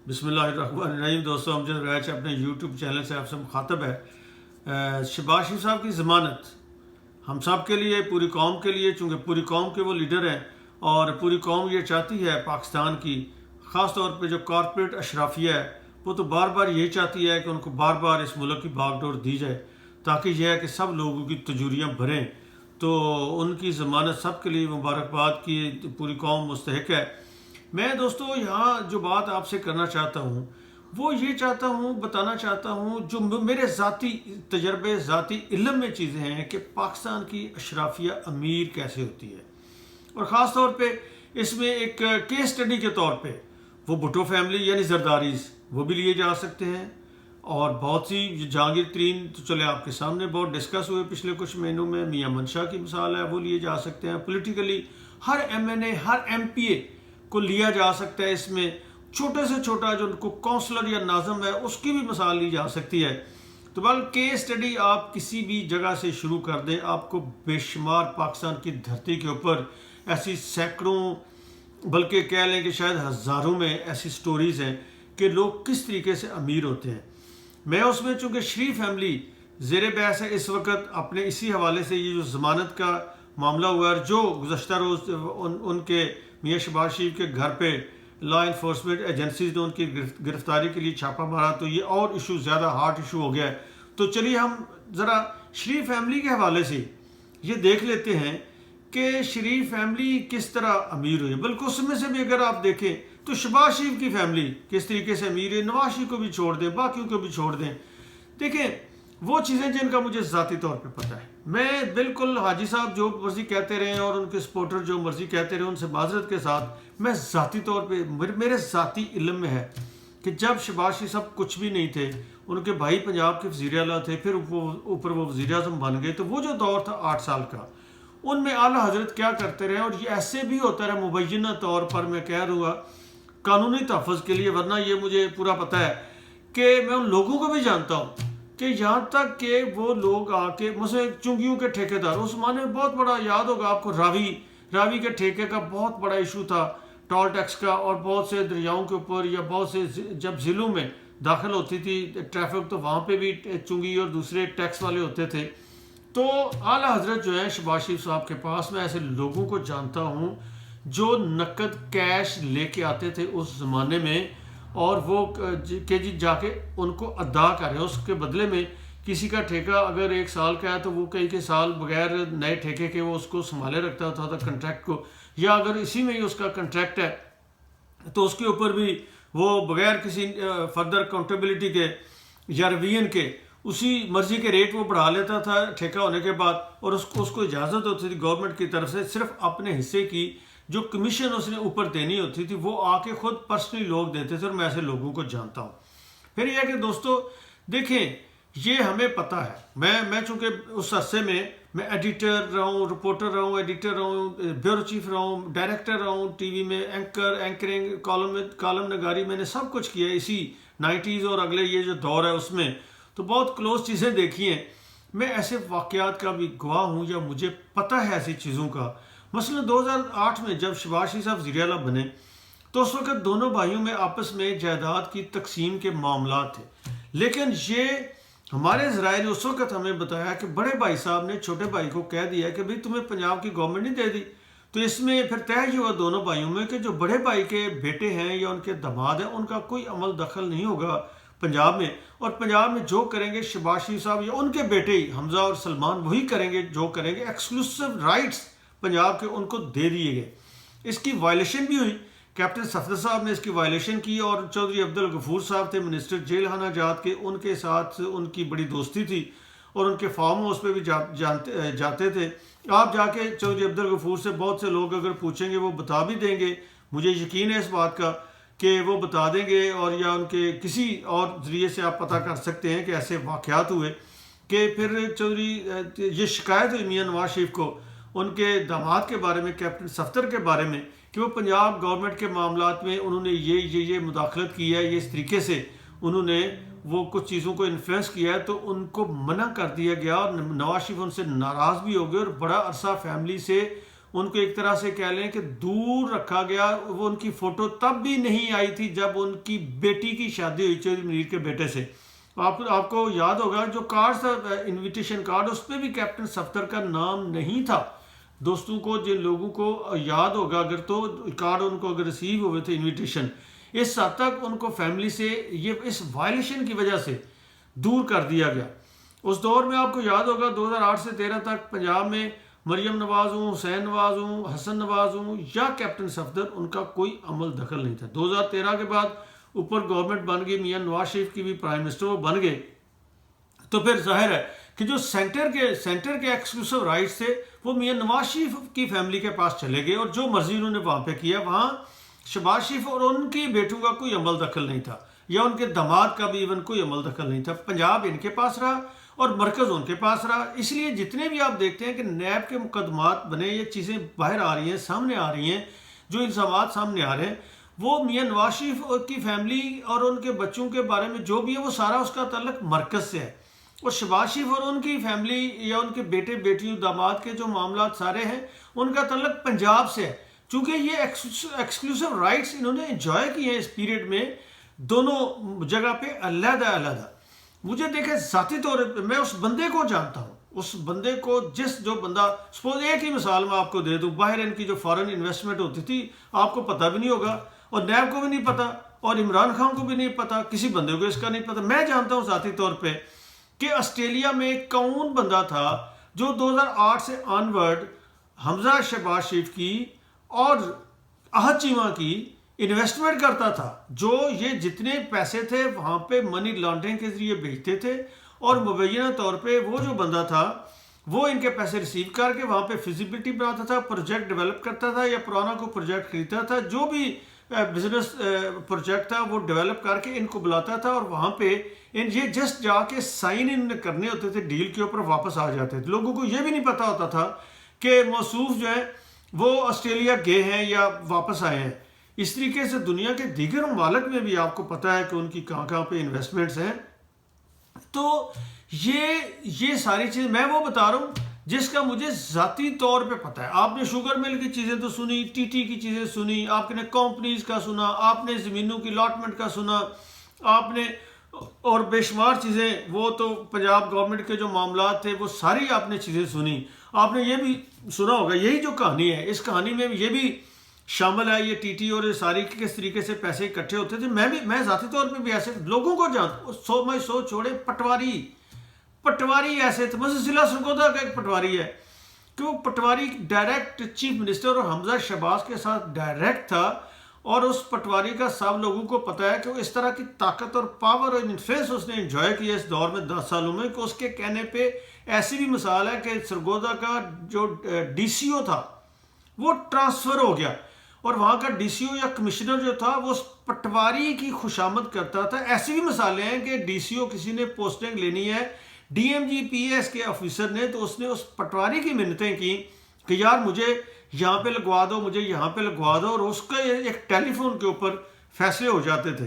بسم اللہ الرحمن الرحیم۔ دوستوں، امجد رائچ اپنے یوٹیوب چینل سے آپ سے مخاطب ہے۔ شہباز شریف صاحب کی ضمانت ہم سب کے لیے، پوری قوم کے لیے، چونکہ پوری قوم کے وہ لیڈر ہیں اور پوری قوم یہ چاہتی ہے پاکستان کی، خاص طور پہ جو کارپوریٹ اشرافیہ ہے وہ تو بار بار یہی چاہتی ہے کہ ان کو بار بار اس ملک کی باغ ڈور دی جائے تاکہ یہ ہے کہ سب لوگوں کی تجوریاں بھریں۔ تو ان کی ضمانت سب کے لیے مبارکباد کی پوری قوم مستحق ہے۔ میں دوستو یہاں جو بات آپ سے کرنا چاہتا ہوں وہ یہ چاہتا ہوں، بتانا چاہتا ہوں جو میرے ذاتی تجربے، ذاتی علم میں چیزیں ہیں کہ پاکستان کی اشرافیہ امیر کیسے ہوتی ہے، اور خاص طور پہ اس میں ایک کیس سٹڈی کے طور پہ وہ بھٹو فیملی یعنی زرداریز وہ بھی لیے جا سکتے ہیں، اور بہت سی جہانگیر ترین تو چلے آپ کے سامنے بہت ڈسکس ہوئے پچھلے کچھ مہینوں میں، میاں منشا کی مثال ہے وہ لیے جا سکتے ہیں۔ پولیٹیکلی ہر ایم این اے، ہر ایم پی اے کو لیا جا سکتا ہے، اس میں چھوٹے سے چھوٹا جو ان کو کونسلر یا ناظم ہے اس کی بھی مثال لی جا سکتی ہے۔ تو بل کیس سٹڈی آپ کسی بھی جگہ سے شروع کر دیں، آپ کو بے شمار پاکستان کی دھرتی کے اوپر ایسی سینکڑوں بلکہ کہہ لیں کہ شاید ہزاروں میں ایسی سٹوریز ہیں کہ لوگ کس طریقے سے امیر ہوتے ہیں۔ میں اس میں چونکہ شریف فیملی زیر بحث ہے اس وقت، اپنے اسی حوالے سے یہ جو ضمانت کا معاملہ ہوا ہے، جو گزشتہ روز ان کے میاں شہباز شریف کے گھر پہ لا انفورسمنٹ ایجنسیز نے ان کی گرفتاری کے لیے چھاپہ مارا، تو یہ اور ایشو زیادہ ہارٹ ایشو ہو گیا ہے۔ تو چلیے ہم ذرا شریف فیملی کے حوالے سے یہ دیکھ لیتے ہیں کہ شریف فیملی کس طرح امیر ہوئی، بلکہ اس میں سے بھی اگر آپ دیکھیں تو شہباز شریف کی فیملی کس طریقے سے امیر ہے، نواز شریف کو بھی چھوڑ دیں، باقیوں کو بھی چھوڑ دیں۔ دیکھیں وہ چیزیں جن کا مجھے ذاتی طور پہ پتہ ہے، میں بالکل حاجی صاحب جو مرضی کہتے رہیں اور ان کے سپورٹر جو مرضی کہتے رہیں، ان سے معذرت کے ساتھ میں ذاتی طور پہ میرے ذاتی علم میں ہے کہ جب شہباز شریف صاحب کچھ بھی نہیں تھے، ان کے بھائی پنجاب کے وزیر اعلیٰ تھے، پھر اوپر وہ وزیر اعظم بن گئے، تو وہ جو دور تھا 8 سال کا، ان میں اعلیٰ حضرت کیا کرتے رہے، اور یہ ایسے بھی ہوتا رہا مبینہ طور پر میں کہہ دوں گا قانونی تحفظ کے لیے، ورنہ یہ مجھے پورا پتہ ہے کہ میں ان لوگوں کو بھی جانتا ہوں کہ یہاں تک کہ وہ لوگ آ کے مثلا چنگیوں کے ٹھیکیدار، اس زمانے میں بہت بڑا یاد ہوگا آپ کو، راوی کے ٹھیکے کا بہت بڑا ایشو تھا، ٹول ٹیکس کا، اور بہت سے دریاؤں کے اوپر یا بہت سے جب ضلعوں میں داخل ہوتی تھی ٹریفک تو وہاں پہ بھی چنگی اور دوسرے ٹیکس والے ہوتے تھے۔ تو اعلیٰ حضرت جو ہے شہباز شریف صاحب کے پاس میں ایسے لوگوں کو جانتا ہوں جو نقد کیش لے کے آتے تھے اس زمانے میں، اور وہ کہ جی جا کے ان کو ادا کریں، اس کے بدلے میں کسی کا ٹھیکہ اگر 1 سال کا ہے تو وہ کئی سال بغیر نئے ٹھیکے کے وہ اس کو سنبھالے رکھتا تھا کنٹریکٹ کو، یا اگر اسی میں ہی اس کا کنٹریکٹ ہے تو اس کے اوپر بھی وہ بغیر کسی فردر اکاؤنٹیبلٹی کے یا ریویژن کے اسی مرضی کے ریٹ وہ بڑھا لیتا تھا ٹھیکہ ہونے کے بعد، اور اس کو اجازت ہوتی تھی گورنمنٹ کی طرف سے صرف اپنے حصے کی جو کمیشن اس نے اوپر دینی ہوتی تھی وہ آ کے خود پرسنلی لوگ دیتے تھے، اور میں ایسے لوگوں کو جانتا ہوں۔ پھر یہ ہے کہ دوستو دیکھیں یہ ہمیں پتہ ہے، میں چونکہ اس عرصے میں ایڈیٹر رہا ہوں، رپورٹر رہا ہوں، ایڈیٹر رہا ہوں، بیورو چیف رہا ہوں، ڈائریکٹر رہا ہوں ٹی وی میں، اینکرنگ، کالم نگاری، میں نے سب کچھ کیا اسی 90s اور اگلے یہ جو دور ہے اس میں، تو بہت کلوز چیزیں دیکھی ہیں۔ میں ایسے واقعات کا بھی گواہ ہوں یا مجھے پتہ ہے ایسی چیزوں کا۔ مثلا 2008 میں جب شہباز شریف صاحب وزیر اعلیٰ بنے تو اس وقت دونوں بھائیوں میں آپس میں جائیداد کی تقسیم کے معاملات تھے، لیکن یہ ہمارے ذرائع نے اس وقت ہمیں بتایا کہ بڑے بھائی صاحب نے چھوٹے بھائی کو کہہ دیا کہ بھئی تمہیں پنجاب کی گورنمنٹ نہیں دے دی، تو اس میں پھر طے یہ ہوا دونوں بھائیوں میں کہ جو بڑے بھائی کے بیٹے ہیں یا ان کے داماد ہیں ان کا کوئی عمل دخل نہیں ہوگا پنجاب میں، اور پنجاب میں جو کریں گے شہباز شریف صاحب یا ان کے بیٹے ہی حمزہ اور سلمان وہی کریں گے جو کریں گے، ایکسکلوسیو رائٹس پنجاب کے ان کو دے دیے گئے۔ اس کی وائلیشن بھی ہوئی، کیپٹن صفدر صاحب نے اس کی وائلیشن کی، اور چودھری عبدالغفور صاحب تھے منسٹر جیل خانہ جات کے، ان کے ساتھ ان کی بڑی دوستی تھی اور ان کے فارم ہاؤس پہ بھی جاتے تھے۔ آپ جا کے چودھری عبدالغفور سے بہت سے لوگ اگر پوچھیں گے وہ بتا بھی دیں گے، مجھے یقین ہے اس بات کا کہ وہ بتا دیں گے، اور یا ان کے کسی اور ذریعے سے آپ پتہ کر سکتے ہیں کہ ایسے واقعات ہوئے کہ پھر یہ شکایت ہوئی میاں نواز شریف کو ان کے داماد کے بارے میں، کیپٹن صفدر کے بارے میں، کہ وہ پنجاب گورنمنٹ کے معاملات میں انہوں نے یہ مداخلت کی ہے، یہ اس طریقے سے انہوں نے وہ کچھ چیزوں کو انفلوئنس کیا ہے، تو ان کو منع کر دیا گیا، اور نواز شریف ان سے ناراض بھی ہو گئے، اور بڑا عرصہ فیملی سے ان کو ایک طرح سے کہہ لیں کہ دور رکھا گیا. وہ ان کی فوٹو تب بھی نہیں آئی تھی جب ان کی بیٹی کی شادی ہوئی چودھری منیر کے بیٹے سے. آپ کو یاد ہوگا جو کارڈ تھا انویٹیشن کارڈ, اس پہ بھی کیپٹن صفدر کا نام نہیں تھا. دوستوں کو جن لوگوں کو یاد ہوگا اگر تو کارڈ ان کو اگر ریسیو ہوئے تھے انویٹیشن, اس حد تک ان کو فیملی سے یہ اس وائلیشن کی وجہ سے دور کر دیا گیا. اس دور میں آپ کو یاد ہوگا 2008 سے 13 تک پنجاب میں مریم نواز ہوں, حسین نواز ہوں, حسن نواز ہوں یا کیپٹن صفدر, ان کا کوئی عمل دخل نہیں تھا. 2013 کے بعد اوپر گورنمنٹ بن گئی, میاں نواز شریف کی بھی پرائم منسٹر وہ بن گئے, تو پھر ظاہر ہے کہ جو سینٹر کے ایکسکلوسیو رائٹس تھے وہ میاں نواز شریف کی فیملی کے پاس چلے گئے, اور جو مرضی انہوں نے وہاں پہ کیا. وہاں شہباز شریف اور ان کی بیٹوں کا کوئی عمل دخل نہیں تھا, یا ان کے داماد کا بھی ایون کوئی عمل دخل نہیں تھا. پنجاب ان کے پاس رہا اور مرکز ان کے پاس رہا. اس لیے جتنے بھی آپ دیکھتے ہیں کہ نیب کے مقدمات بنے, یہ چیزیں باہر آ رہی ہیں, سامنے آ رہی ہیں, جو الزامات سامنے آ رہے ہیں, وہ میاں نواز شریف کی فیملی اور ان کے بچوں کے بارے میں جو بھی ہے وہ سارا اس کا تعلق مرکز سے ہے. اور شہباز شریف اور ان کی فیملی یا ان کے بیٹے بیٹیوں داماد کے جو معاملات سارے ہیں ان کا تعلق پنجاب سے ہے. چونکہ یہ ایکسکلوسیو رائٹس انہوں نے انجوائے کیے ہیں اس پیریڈ میں دونوں جگہ پہ علیحدہ علیحدہ. مجھے دیکھیں ذاتی طور پہ میں اس بندے کو جانتا ہوں, اس بندے کو جو بندہ سپوز ایک ہی مثال میں آپ کو دے دوں, باہر ان کی جو فارن انویسٹمنٹ ہوتی تھی آپ کو پتہ بھی نہیں ہوگا, اور نیب کو بھی نہیں پتہ, اور عمران خان کو بھی نہیں پتہ, کسی بندے کو اس کا نہیں پتہ. میں جانتا ہوں ذاتی طور پہ کہ آسٹریلیا میں کون بندہ تھا جو 2008 سے آنورڈ حمزہ شہباز شریف کی اور احد چیمہ کی انویسٹمنٹ کرتا تھا, جو یہ جتنے پیسے تھے وہاں پہ منی لانڈرنگ کے ذریعے بھیجتے تھے, اور مبینہ طور پہ وہ جو بندہ تھا وہ ان کے پیسے ریسیو کر کے وہاں پہ فیزیبلٹی بناتا تھا, پروجیکٹ ڈیولپ کرتا تھا, یا پرانا کو پروجیکٹ خریدتا تھا, جو بھی بزنس پروجیکٹ تھا وہ ڈیولپ کر کے ان کو بلاتا تھا, اور وہاں پہ یہ جسٹ جا کے سائن ان کرنے ہوتے تھے ڈیل کے اوپر, واپس آ جاتے تھے. لوگوں کو یہ بھی نہیں پتا ہوتا تھا کہ موصوف جو ہے وہ آسٹریلیا گئے ہیں یا واپس آئے ہیں. اس طریقے سے دنیا کے دیگر ممالک میں بھی آپ کو پتہ ہے کہ ان کی کہاں کہاں پہ انویسٹمنٹس ہیں. تو یہ ساری چیزیں میں وہ بتا رہا ہوں جس کا مجھے ذاتی طور پہ پتہ ہے. آپ نے شوگر مل کی چیزیں تو سنی, ٹی ٹی کی چیزیں سنی, آپ نے کمپنیز کا سنا, آپ نے زمینوں کی الاٹمنٹ کا سنا, آپ نے اور بے شمار چیزیں, وہ تو پنجاب گورنمنٹ کے جو معاملات تھے وہ ساری آپ نے چیزیں سنی. آپ نے یہ بھی سنا ہوگا, یہی جو کہانی ہے اس کہانی میں یہ بھی شامل ہے, یہ ٹی ٹی اور یہ ساری کس طریقے سے پیسے اکٹھے ہوتے تھے. میں ذاتی طور پہ بھی ایسے لوگوں کو جانتا ہوں. میں سوچ چھوڑے پٹواری ایسے تھے, مثلا ضلع سرگودا کا ایک پٹواری ہے کہ وہ پٹواری ڈائریکٹ چیف منسٹر اور حمزہ شہباز کے ساتھ ڈائریکٹ تھا, اور اس پٹواری کا سب لوگوں کو پتہ ہے کہ وہ اس طرح کی طاقت اور پاور اور انفلوئنس اس نے انجوائے کیا اس دور میں 10 سالوں میں, کہ اس کے کہنے پہ ایسی بھی مثال ہے کہ سرگودا کا جو ڈی سی او تھا وہ ٹرانسفر ہو گیا, اور وہاں کا ڈی سی او یا کمشنر جو تھا وہ اس پٹواری کی خوشامد کرتا تھا. ایسی بھی مثالیں ہیں کہ ڈی سی او کسی نے پوسٹنگ لینی ہے D M G P S کے آفیسر نے, تو اس نے اس پٹواری کی منتیں کی کہ یار مجھے یہاں پہ لگوا دو, مجھے یہاں پہ لگوا دو, اور اس کا ایک ٹیلی فون کے اوپر فیصلے ہو جاتے تھے.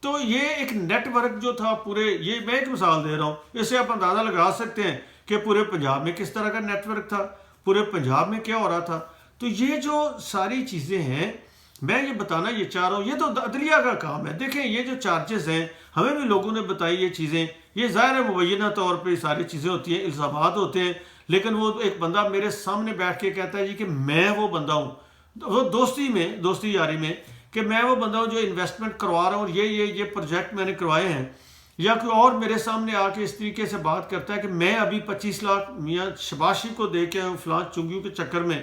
تو یہ ایک نیٹ ورک جو تھا پورے, یہ میں ایک مثال دے رہا ہوں, اس سے آپ اندازہ لگا سکتے ہیں کہ پورے پنجاب میں کس طرح کا نیٹ ورک تھا, پورے پنجاب میں کیا ہو رہا تھا. تو یہ جو ساری چیزیں ہیں میں یہ بتانا یہ چاہ رہا ہوں, یہ تو عدلیہ کا کام ہے. دیکھیں یہ جو چارجز ہیں ہمیں بھی لوگوں نے بتائی یہ چیزیں, یہ ظاہر ہے مبینہ طور پہ ساری چیزیں ہوتی ہیں, الزامات ہوتے ہیں, لیکن وہ ایک بندہ میرے سامنے بیٹھ کے کہتا ہے جی کہ میں وہ بندہ ہوں, وہ دوستی یاری میں, کہ میں وہ بندہ ہوں جو انویسٹمنٹ کروا رہا ہوں, اور یہ پروجیکٹ میں نے کروائے ہیں, یا کوئی اور میرے سامنے آ کے اس طریقے سے بات کرتا ہے کہ میں ابھی 25 لاکھ میاں شہباز شریف کو دے کے آیا ہوں فلاں چنگیوں کے چکر میں,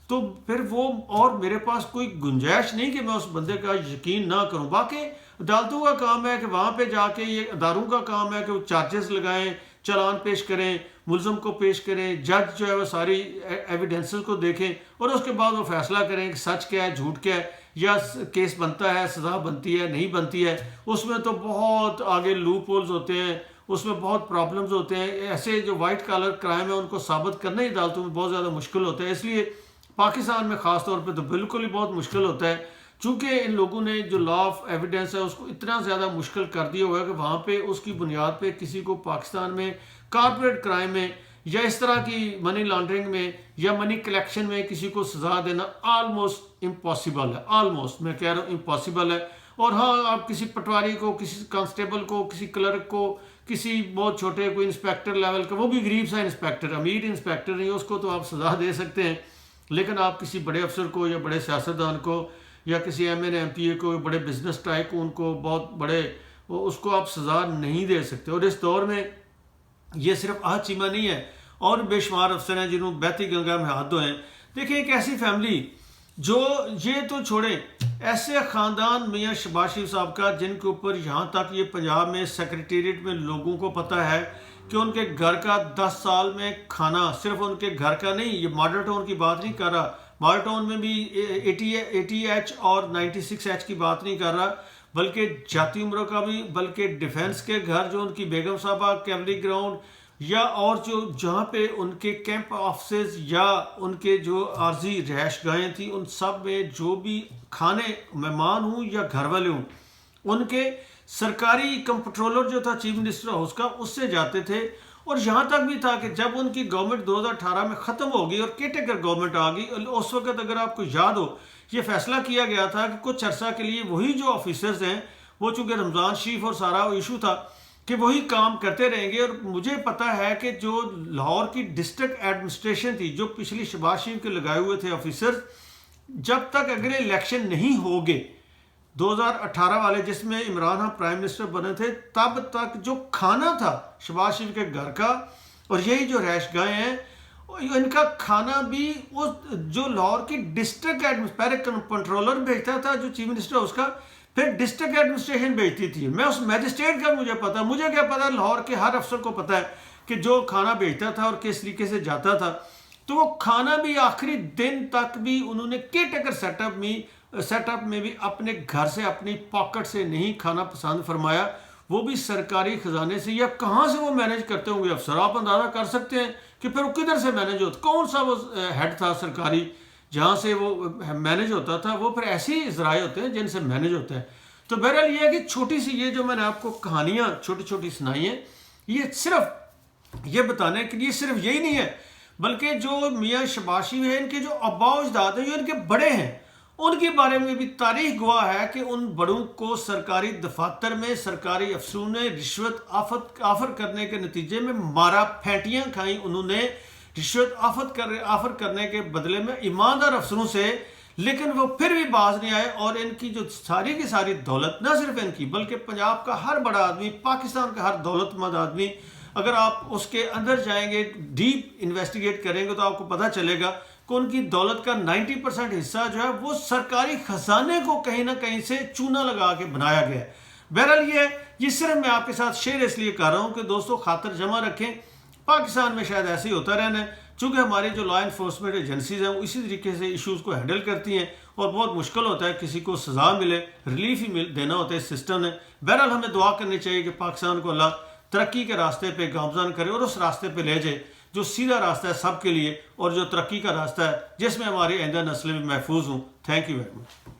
تو پھر وہ اور میرے پاس کوئی گنجائش نہیں کہ میں اس بندے کا یقین نہ کروں. باقی عدالتوں کا کام ہے کہ وہاں پہ جا کے, یہ اداروں کا کام ہے کہ وہ چارجز لگائیں, چلان پیش کریں, ملزم کو پیش کریں, جج جو ہے وہ ساری ایویڈنسز کو دیکھیں, اور اس کے بعد وہ فیصلہ کریں کہ سچ کیا ہے, جھوٹ کیا ہے, یا کیس بنتا ہے, سزا بنتی ہے, نہیں بنتی ہے. اس میں تو بہت آگے لوپ ہولز ہوتے ہیں, اس میں بہت پرابلمز ہوتے ہیں. ایسے جو وائٹ کالر کرائم ہے ان کو ثابت کرنا ہی عدالتوں میں بہت زیادہ مشکل ہوتا ہے. اس لیے پاکستان میں خاص طور پہ تو بالکل ہی بہت مشکل ہوتا ہے, چونکہ ان لوگوں نے جو لا آف ایویڈنس ہے اس کو اتنا زیادہ مشکل کر دیا ہوا ہے کہ وہاں پہ اس کی بنیاد پہ کسی کو پاکستان میں کارپوریٹ کرائم میں یا اس طرح کی منی لانڈرنگ میں یا منی کلیکشن میں کسی کو سزا دینا آلموسٹ امپاسبل ہے، آلموسٹ میں کہہ رہا ہوں امپاسبل ہے۔ اور ہاں آپ کسی پٹواری کو، کسی کانسٹیبل کو، کسی کلرک کو، کسی بہت چھوٹے کوئی انسپیکٹر لیول کا، وہ بھی غریب سا انسپیکٹر، امیر انسپیکٹر نہیں، اس کو تو آپ سزا دے سکتے ہیں، لیکن آپ کسی بڑے افسر کو یا بڑے سیاستدان کو یا کسی ایم این ایم پی اے کو، بڑے بزنس ٹائکون کو، بہت بڑے، اس کو آپ سزا نہیں دے سکتے۔ اور اس دور میں یہ صرف آج چیمہ نہیں ہے، اور بے شمار افسر ہیں جنہوں بہتی گنگا میں ہاتھ دھوئے ہیں۔ دیکھیں ایک ایسی فیملی جو، یہ تو چھوڑیں، ایسے خاندان میاں شہباز شریف صاحب کا جن کے اوپر یہاں تک یہ پنجاب میں سیکریٹریٹ میں لوگوں کو پتہ ہے کہ ان کے گھر کا 10 سال میں کھانا، صرف ان کے گھر کا نہیں، یہ ماڈل ٹاؤن کی بات نہیں کر رہا، ماڈل ٹاؤن میں بھی 80H اور 96H کی بات نہیں کر رہا، بلکہ جاتی عمروں کا بھی، بلکہ ڈیفنس کے گھر جو ان کی بیگم صاحبہ کیمری گراؤنڈ، یا اور جو جہاں پہ ان کے کیمپ آفسز یا ان کے جو عارضی رہائش گاہیں تھیں، ان سب میں جو بھی کھانے مہمان ہوں یا گھر والے ہوں، ان کے سرکاری کنٹرولر جو تھا چیف منسٹر ہاؤس کا، اس سے جاتے تھے۔ اور یہاں تک بھی تھا کہ جب ان کی گورنمنٹ 2018 میں ختم ہو گئی اور کیٹیگر گورنمنٹ آ گئی، اس وقت اگر آپ کو یاد ہو یہ فیصلہ کیا گیا تھا کہ کچھ عرصہ کے لیے وہی جو آفیسرز ہیں، وہ چونکہ رمضان شریف اور سارا ایشو تھا کہ وہی کام کرتے رہیں گے۔ اور مجھے پتہ ہے کہ جو لاہور کی ڈسٹرکٹ ایڈمنسٹریشن تھی، جو پچھلی شہباز شریف کے لگائے ہوئے تھے آفیسر، جب تک اگلے الیکشن نہیں ہوگے 2018 والے جس میں عمران خان پرائم منسٹر بنے تھے، تب تک جو کھانا تھا شہباز شریف کے گھر کا اور یہی جو رہائش گاہیں ہیں، ان کا کھانا بھی وہ جو لاہور کی ڈسٹرکٹ پہلے کنٹرولر بھیجتا تھا جو چیف منسٹر اس کا، پھر ڈسٹرکٹ ایڈمنسٹریشن بھیجتی تھی۔ میں اس میجسٹریٹ کا مجھے پتا، مجھے کیا پتا، لاہور کے ہر افسر کو پتا ہے کہ جو کھانا بھیجتا تھا اور کس طریقے سے جاتا تھا، تو وہ کھانا بھی آخری دن تک بھی انہوں نے کیٹیگر سیٹ اپ میں بھی اپنے گھر سے، اپنی پاکٹ سے نہیں کھانا پسند فرمایا، وہ بھی سرکاری خزانے سے۔ یا کہاں سے وہ مینیج کرتے ہوں گے افسر، آپ اندازہ کر سکتے ہیں کہ پھر وہ کدھر سے مینیج ہوتا، کون سا وہ ہیڈ تھا سرکاری جہاں سے وہ مینیج ہوتا تھا، وہ پھر ایسے ہی ذرائع ہوتے ہیں جن سے مینیج ہوتا ہے۔ تو بہرحال یہ ہے کہ چھوٹی سی یہ جو میں نے آپ کو کہانیاں چھوٹی چھوٹی سنائی ہیں، یہ صرف یہ بتانے کے لیے صرف یہی نہیں ہے، بلکہ جو میاں شہباز شریف ہیں، ان کے جو آباء و اجداد ہیں، جو ان کے بڑے ہیں، ان کے بارے میں بھی تاریخ گواہ ہے کہ ان بڑوں کو سرکاری دفاتر میں سرکاری افسروں نے رشوت آفر کرنے کے نتیجے میں مارا، پھینٹیاں کھائیں انہوں نے رشوت آفر کرنے کے بدلے میں ایماندار افسروں سے، لیکن وہ پھر بھی باز نہیں آئے۔ اور ان کی جو ساری کی ساری دولت، نہ صرف ان کی بلکہ پنجاب کا ہر بڑا آدمی، پاکستان کا ہر دولت مند آدمی، اگر آپ اس کے اندر جائیں گے، ڈیپ انویسٹیگیٹ کریں گے، تو آپ کو پتہ چلے گا کہ ان کی دولت کا 90% حصہ جو ہے وہ سرکاری خزانے کو کہیں نہ کہیں سے چونا لگا کے بنایا گیا ہے۔ بہرحال یہ صرف میں آپ کے ساتھ شیئر اس لیے کر رہا ہوں کہ دوستو خاطر جمع رکھیں، پاکستان میں شاید ایسے ہی ہوتا رہنا ہے، چونکہ ہماری جو لا انفورسمنٹ ایجنسیز ہیں وہ اسی طریقے سے ایشوز کو ہینڈل کرتی ہیں، اور بہت مشکل ہوتا ہے کسی کو سزا ملے، ریلیف ہی دینا ہوتا ہے اس سسٹم نے۔ بہرحال ہمیں دعا کرنی چاہیے کہ پاکستان کو اللہ ترقی کے راستے پہ گامزن کرے اور اس راستے پہ لے جائے جو سیدھا راستہ ہے سب کے لیے، اور جو ترقی کا راستہ ہے جس میں ہماری آئندہ نسلیں بھی محفوظ ہوں۔ Thank you very much.